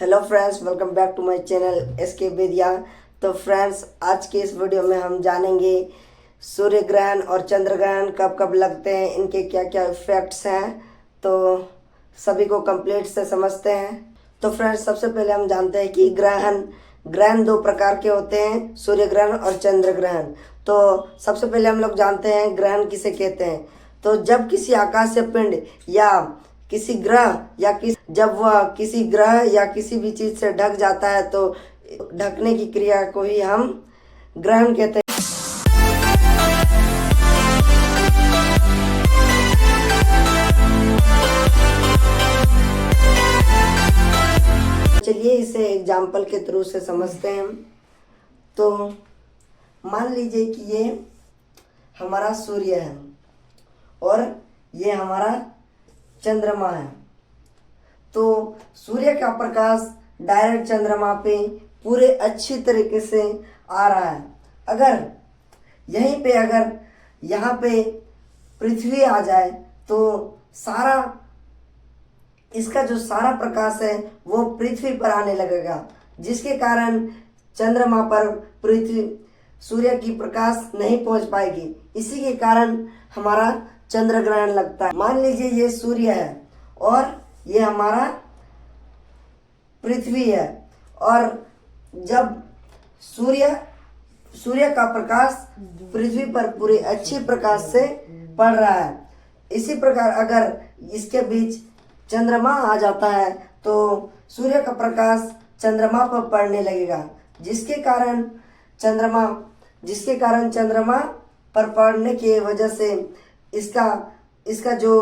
Hello friends, welcome back to my channel S K Vidya. तो friends, आज के इस वीडियो में हम जानेंगे सूर्य ग्रहण और चंद्र ग्रहण कब कब लगते हैं, इनके क्या क्या इफेक्ट्स हैं। तो सभी को कंप्लीट से समझते हैं। तो फ्रेंड्स, सबसे पहले हम जानते हैं कि ग्रहण ग्रहण दो प्रकार के होते हैं, सूर्य ग्रहण और चंद्र ग्रहण। तो सबसे पहले हम लोग जानते हैं ग्रहण किसे कहते हैं। तो जब किसी आकाशीय पिंड या किसी ग्रह या जब वह किसी ग्रह या किसी भी चीज से ढक जाता है तो ढकने की क्रिया को ही हम ग्रहण कहते हैं। चलिए इसे एग्जाम्पल के थ्रू से समझते हैं। तो मान लीजिए कि ये हमारा सूर्य है और ये हमारा चंद्रमा है। तो सूर्य का प्रकाश डायरेक्ट चंद्रमा पे पूरे अच्छी तरीके से आ रहा है। अगर यहीं पे अगर यहाँ पे पृथ्वी आ जाए तो सारा इसका जो सारा प्रकाश है वो पृथ्वी पर आने लगेगा, जिसके कारण चंद्रमा पर पृथ्वी सूर्य की प्रकाश नहीं पहुंच पाएगी। इसी के कारण हमारा चंद्र ग्रहण लगता है। मान लीजिए ये सूर्य है और ये हमारा पृथ्वी है, और जब सूर्य का प्रकाश पृथ्वी पर पूरे अच्छे प्रकाश से पड़ रहा है, इसी प्रकार अगर इसके बीच चंद्रमा आ जाता है तो सूर्य का प्रकाश चंद्रमा पर पड़ने लगेगा, जिसके कारण चंद्रमा पर पड़ने की वजह से इसका जो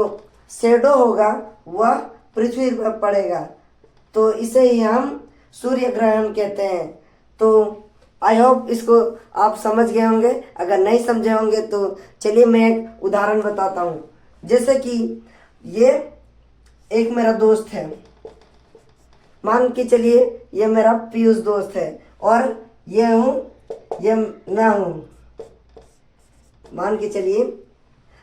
शेडो होगा वह पृथ्वी पर पड़ेगा। तो इसे ही हम सूर्य ग्रहण कहते हैं। तो आई होप इसको आप समझ गए होंगे। अगर नहीं समझे होंगे तो चलिए मैं एक उदाहरण बताता हूँ। जैसे कि ये एक मेरा दोस्त है, मान के चलिए ये मेरा पीयूष दोस्त है, और ये मैं हूँ। मान के चलिए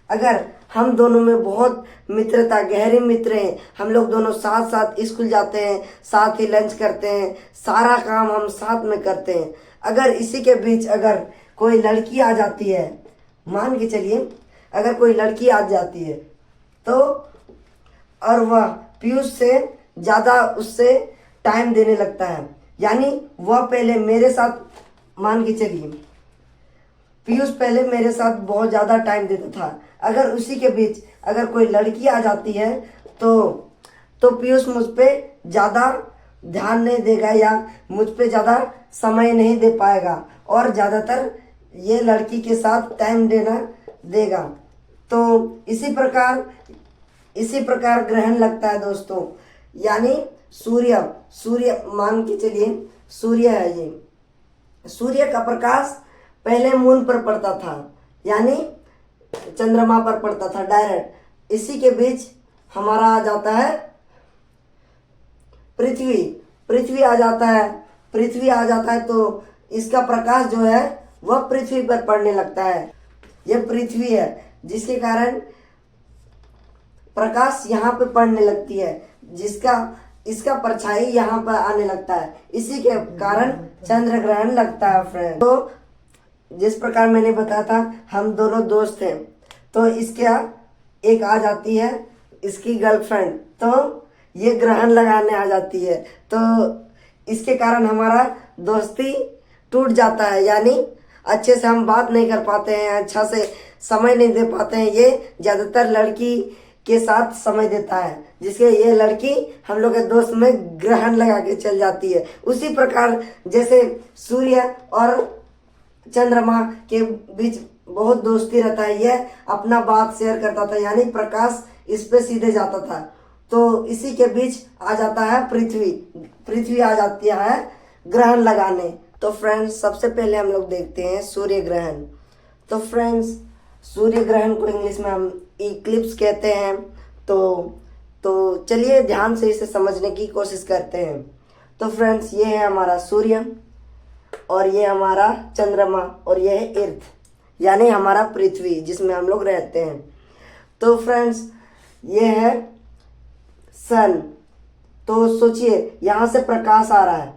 अगर हम दोनों में बहुत मित्रता, गहरी मित्र हैं, हम लोग दोनों साथ साथ स्कूल जाते हैं, साथ ही लंच करते हैं, सारा काम हम साथ में करते हैं। अगर इसी के बीच अगर कोई लड़की आ जाती है, मान के चलिए अगर कोई लड़की आ जाती है तो और वह पीयूष से ज़्यादा उससे टाइम देने लगता है, यानी वह पहले मेरे साथ, मान के चलिए पीयूष पहले मेरे साथ बहुत ज़्यादा टाइम देता था। अगर उसी के बीच अगर कोई लड़की आ जाती है तो पीयूष मुझ पे ज़्यादा ध्यान नहीं देगा या मुझ पे ज़्यादा समय नहीं दे पाएगा, और ज़्यादातर ये लड़की के साथ टाइम देगा। तो इसी प्रकार ग्रहण लगता है दोस्तों। यानी सूर्य मान के चलिए सूर्य है, ये सूर्य का प्रकाश पहले मून पर पड़ता था, यानी चंद्रमा पर पड़ता था डायरेक्ट। इसी के बीच हमारा आ जाता है पृथ्वी आ जाता है तो इसका प्रकाश जो है वह पृथ्वी पर पड़ने लगता है। यह पृथ्वी है, जिसके कारण प्रकाश यहाँ पे पड़ने लगती है, इसका परछाई यहाँ पर आने लगता है। इसी के कारण चंद्र ग्रहण लगता है फ्रेंड। तो जिस प्रकार मैंने बताया था, हम दोनों दोस्त हैं, तो इसका एक आ जाती है इसकी गर्लफ्रेंड, तो ये ग्रहण लगाने आ जाती है, तो इसके कारण हमारा दोस्ती टूट जाता है। यानी अच्छे से हम बात नहीं कर पाते हैं, अच्छा से समय नहीं दे पाते हैं। ये ज़्यादातर लड़की के साथ समय देता है, जिसके ये लड़की हम लोग के दोस्त में ग्रहण लगा के चल जाती है। उसी प्रकार जैसे सूर्य और चंद्रमा के बीच बहुत दोस्ती रहता है, यह अपना बात शेयर करता था, यानी प्रकाश इस पे सीधे जाता था। तो इसी के बीच आ जाता है पृथ्वी आ जाती है ग्रहण लगाने। तो फ्रेंड्स, सबसे पहले हम लोग देखते हैं सूर्य ग्रहण। तो फ्रेंड्स, सूर्य ग्रहण को इंग्लिश में हम इक्लिप्स कहते हैं। तो चलिए ध्यान से इसे समझने की कोशिश करते हैं। तो फ्रेंड्स, ये है हमारा सूर्य और ये हमारा चंद्रमा और ये है अर्थ, यानी हमारा पृथ्वी जिसमें हम लोग रहते हैं। तो फ्रेंड्स, ये है सन तो सोचिए यहाँ से प्रकाश आ रहा है,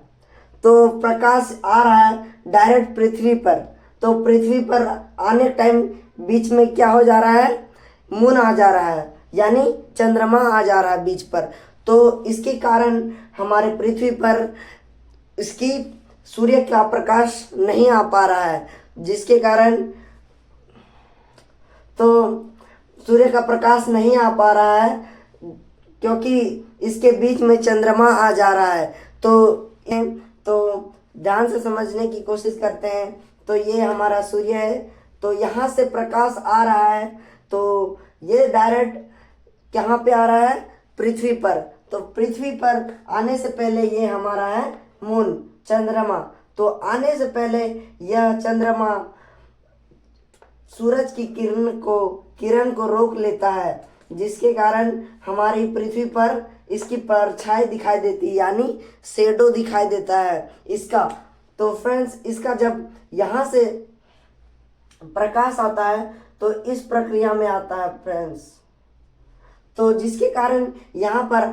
तो प्रकाश आ रहा है डायरेक्ट पृथ्वी पर, तो पृथ्वी पर आने टाइम बीच में क्या हो जा रहा है, मून आ जा रहा है, यानी चंद्रमा आ जा रहा है बीच पर। तो इसके कारण हमारे पृथ्वी पर इसकी सूर्य का प्रकाश नहीं आ पा रहा है, जिसके कारण तो सूर्य का प्रकाश नहीं आ पा रहा है क्योंकि इसके बीच में चंद्रमा आ जा रहा है। तो ध्यान से समझने की कोशिश करते हैं। तो ये हमारा सूर्य है, तो यहाँ से प्रकाश आ रहा है, तो ये डायरेक्ट कहाँ पे आ रहा है, पृथ्वी पर। तो पृथ्वी पर आने से पहले ये हमारा है मून, चंद्रमा। तो आने से पहले यह चंद्रमा सूरज की किरण को रोक लेता है, जिसके कारण हमारी पृथ्वी पर इसकी परछाई दिखाई देती है, यानी शेडो दिखाई देता है इसका। तो फ्रेंड्स, इसका जब यहाँ से प्रकाश आता है तो इस प्रक्रिया में आता है फ्रेंड्स, तो जिसके कारण यहाँ पर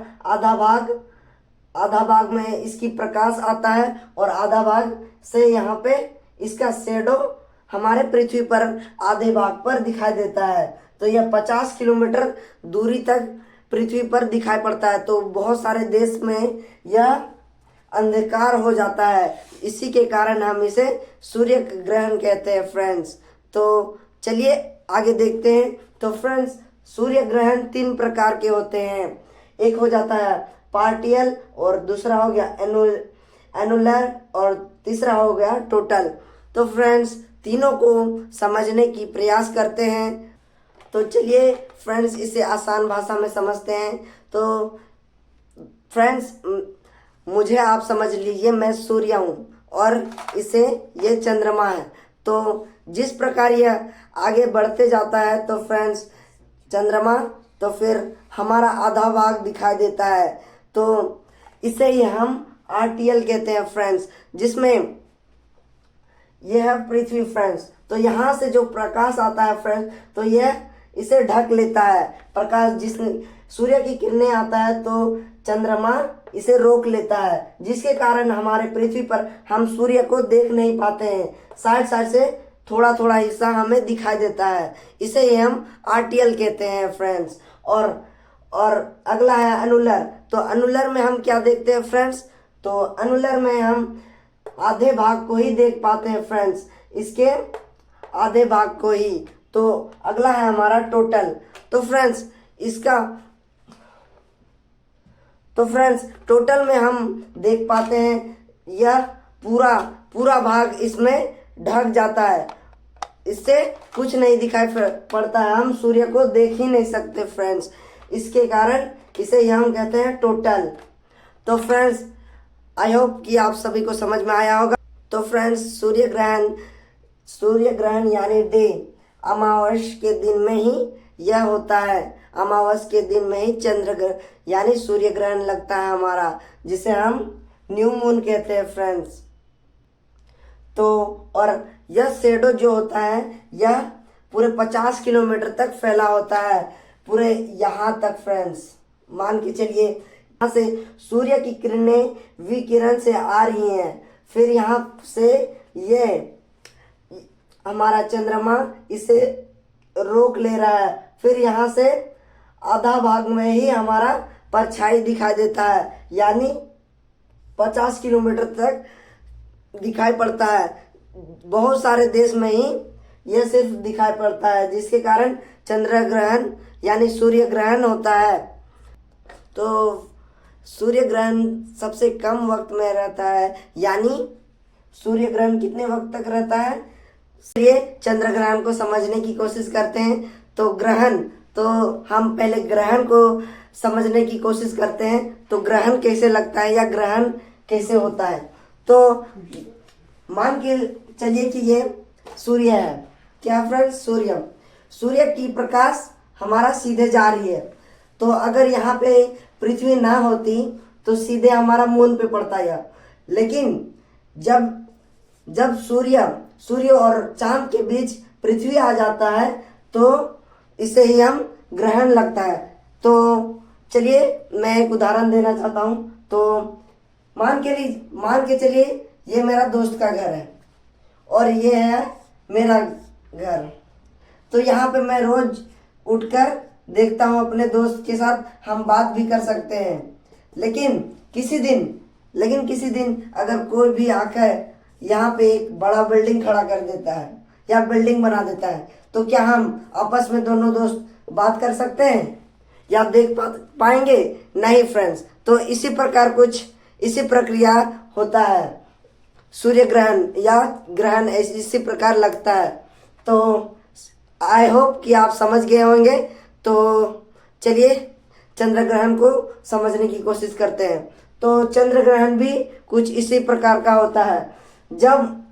आधा भाग में इसकी प्रकाश आता है और आधा भाग से यहाँ पे इसका शेडो हमारे पृथ्वी पर आधे भाग पर दिखाई देता है। तो यह 50 किलोमीटर दूरी तक पृथ्वी पर दिखाई पड़ता है। तो बहुत सारे देश में यह अंधकार हो जाता है, इसी के कारण हम इसे सूर्य ग्रहण कहते हैं फ्रेंड्स। तो चलिए आगे देखते हैं। तो फ्रेंड्स, सूर्य ग्रहण 3 प्रकार के होते हैं। एक हो जाता है पार्टियल, और दूसरा हो गया एनुलर, और तीसरा हो गया टोटल। तो फ्रेंड्स, तीनों को समझने की प्रयास करते हैं। तो चलिए फ्रेंड्स, इसे आसान भाषा में समझते हैं। तो फ्रेंड्स, मुझे आप समझ लीजिए, मैं सूर्य हूँ और इसे ये चंद्रमा है। तो जिस प्रकार यह आगे बढ़ते जाता है तो फ्रेंड्स चंद्रमा, तो फिर हमारा आधा भाग दिखाई देता है, तो इसे ही हम आरटीएल कहते हैं फ्रेंड्स, जिसमें यह है पृथ्वी फ्रेंड्स। तो यहाँ से जो प्रकाश आता है फ्रेंड्स, तो यह इसे ढक लेता है प्रकाश, जिस सूर्य की किरणें आता है तो चंद्रमा इसे रोक लेता है, जिसके कारण हमारे पृथ्वी पर हम सूर्य को देख नहीं पाते हैं। साइड साइड से थोड़ा थोड़ा हिस्सा हमें दिखाई देता है, इसे ही हम आरटीएल कहते हैं फ्रेंड्स। और अगला है अनुलर। तो अनुलर में हम क्या देखते हैं फ्रेंड्स, तो अनुलर में हम आधे भाग को ही देख पाते हैं फ्रेंड्स, इसके आधे भाग को ही। तो अगला है हमारा टोटल। तो फ्रेंड्स टोटल में हम देख पाते हैं यह पूरा भाग इसमें ढक जाता है, इससे कुछ नहीं दिखाई पड़ता है, हम सूर्य को देख ही नहीं सकते फ्रेंड्स, इसके कारण इसे हम कहते हैं टोटल। तो फ्रेंड्स, आई होप कि आप सभी को समझ में आया होगा। तो फ्रेंड्स, सूर्य ग्रहण यानी डे, अमावस के दिन में ही यह होता है। अमावस के दिन में ही चंद्र ग्रहण यानी सूर्य ग्रहण लगता है हमारा, जिसे हम न्यू मून कहते हैं फ्रेंड्स। तो और यह शेडो जो होता है यह पूरे 50 किलोमीटर तक फैला होता है, पूरे यहाँ तक फ्रेंड्स। मान के चलिए यहाँ से सूर्य की किरणें विकिरण से आ रही हैं, फिर यहाँ से ये हमारा चंद्रमा इसे रोक ले रहा है, फिर यहाँ से आधा भाग में ही हमारा परछाई दिखाई देता है, यानी 50 किलोमीटर तक दिखाई पड़ता है। बहुत सारे देश में ही यह सिर्फ दिखाई पड़ता है, जिसके कारण चंद्र ग्रहण यानी सूर्य ग्रहण होता है। तो सूर्य ग्रहण सबसे कम वक्त में रहता है, यानी सूर्य ग्रहण कितने वक्त तक रहता है। चलिए चंद्र ग्रहण को समझने की कोशिश करते हैं। तो ग्रहण, तो हम पहले ग्रहण को समझने की कोशिश करते हैं। तो ग्रहण कैसे लगता है या ग्रहण कैसे होता है। तो मान के चलिए कि ये सूर्य है, क्या फ्रेंड्स, सूर्य की प्रकाश हमारा सीधे जा रही है। तो अगर यहाँ पे पृथ्वी ना होती तो सीधे हमारा मून पे पड़ता है, लेकिन जब सूर्य और चांद के बीच पृथ्वी आ जाता है तो इसे ही हम ग्रहण लगता है। तो चलिए मैं एक उदाहरण देना चाहता हूँ। तो मान के चलिए ये मेरा दोस्त का घर है और ये है मेरा घर। तो यहाँ पे मैं रोज उठकर देखता हूँ, अपने दोस्त के साथ हम बात भी कर सकते हैं। लेकिन किसी दिन अगर कोई भी आकर यहाँ पे एक बड़ा बिल्डिंग खड़ा कर देता है या बिल्डिंग बना देता है, तो क्या हम आपस में दोनों दोस्त बात कर सकते हैं या देख पाएंगे? नहीं फ्रेंड्स। तो इसी प्रक्रिया होता है सूर्य ग्रहण या ग्रहण, इसी प्रकार लगता है। तो आई होप कि आप समझ गए होंगे। तो चलिए चंद्र ग्रहण को समझने की कोशिश करते हैं। तो चंद्र ग्रहण भी कुछ इसी प्रकार का होता है। जब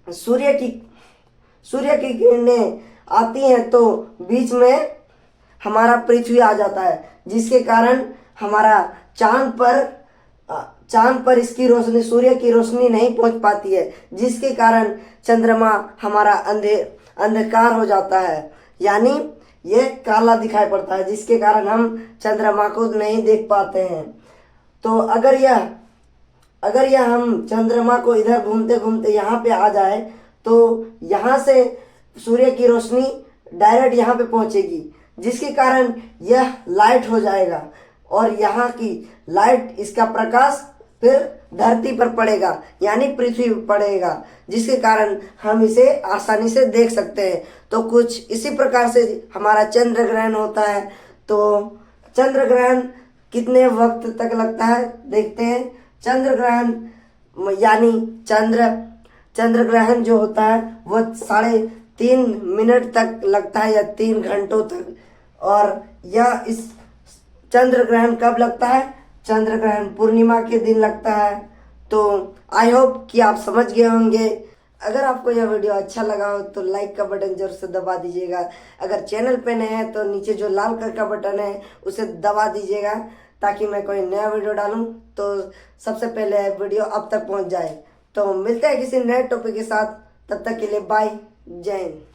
सूर्य की किरणें आती हैं तो बीच में हमारा पृथ्वी आ जाता है, जिसके कारण हमारा चांद पर इसकी रोशनी, सूर्य की रोशनी नहीं पहुंच पाती है, जिसके कारण चंद्रमा हमारा अंधकार हो जाता है, यानी ये काला दिखाई पड़ता है, जिसके कारण हम चंद्रमा को नहीं देख पाते हैं। तो अगर यह हम चंद्रमा को इधर घूमते घूमते यहाँ पे आ जाए तो यहाँ से सूर्य की रोशनी डायरेक्ट यहाँ पे पहुंचेगी, जिसके कारण यह लाइट हो जाएगा और यहाँ की लाइट, इसका प्रकाश फिर धरती पर पड़ेगा, यानी पृथ्वी पर पड़ेगा, जिसके कारण हम इसे आसानी से देख सकते हैं। तो कुछ इसी प्रकार से हमारा चंद्र ग्रहण होता है। तो चंद्र ग्रहण कितने वक्त तक लगता है देखते हैं। चंद्र ग्रहण यानी चंद्र ग्रहण जो होता है वह 3.5 मिनट तक लगता है या 3 घंटों तक। और यह इस चंद्र ग्रहण कब लगता है? चंद्र ग्रहण पूर्णिमा के दिन लगता है। तो आई होप कि आप समझ गए होंगे। अगर आपको यह वीडियो अच्छा लगा हो तो लाइक का बटन जरूर से दबा दीजिएगा। अगर चैनल पे नए हैं तो नीचे जो लाल कलर का बटन है उसे दबा दीजिएगा, ताकि मैं कोई नया वीडियो डालूं तो सबसे पहले वीडियो आप तक पहुंच जाए। तो मिलते हैं किसी नए टॉपिक के साथ, तब तक के लिए बाय, जय हिंद।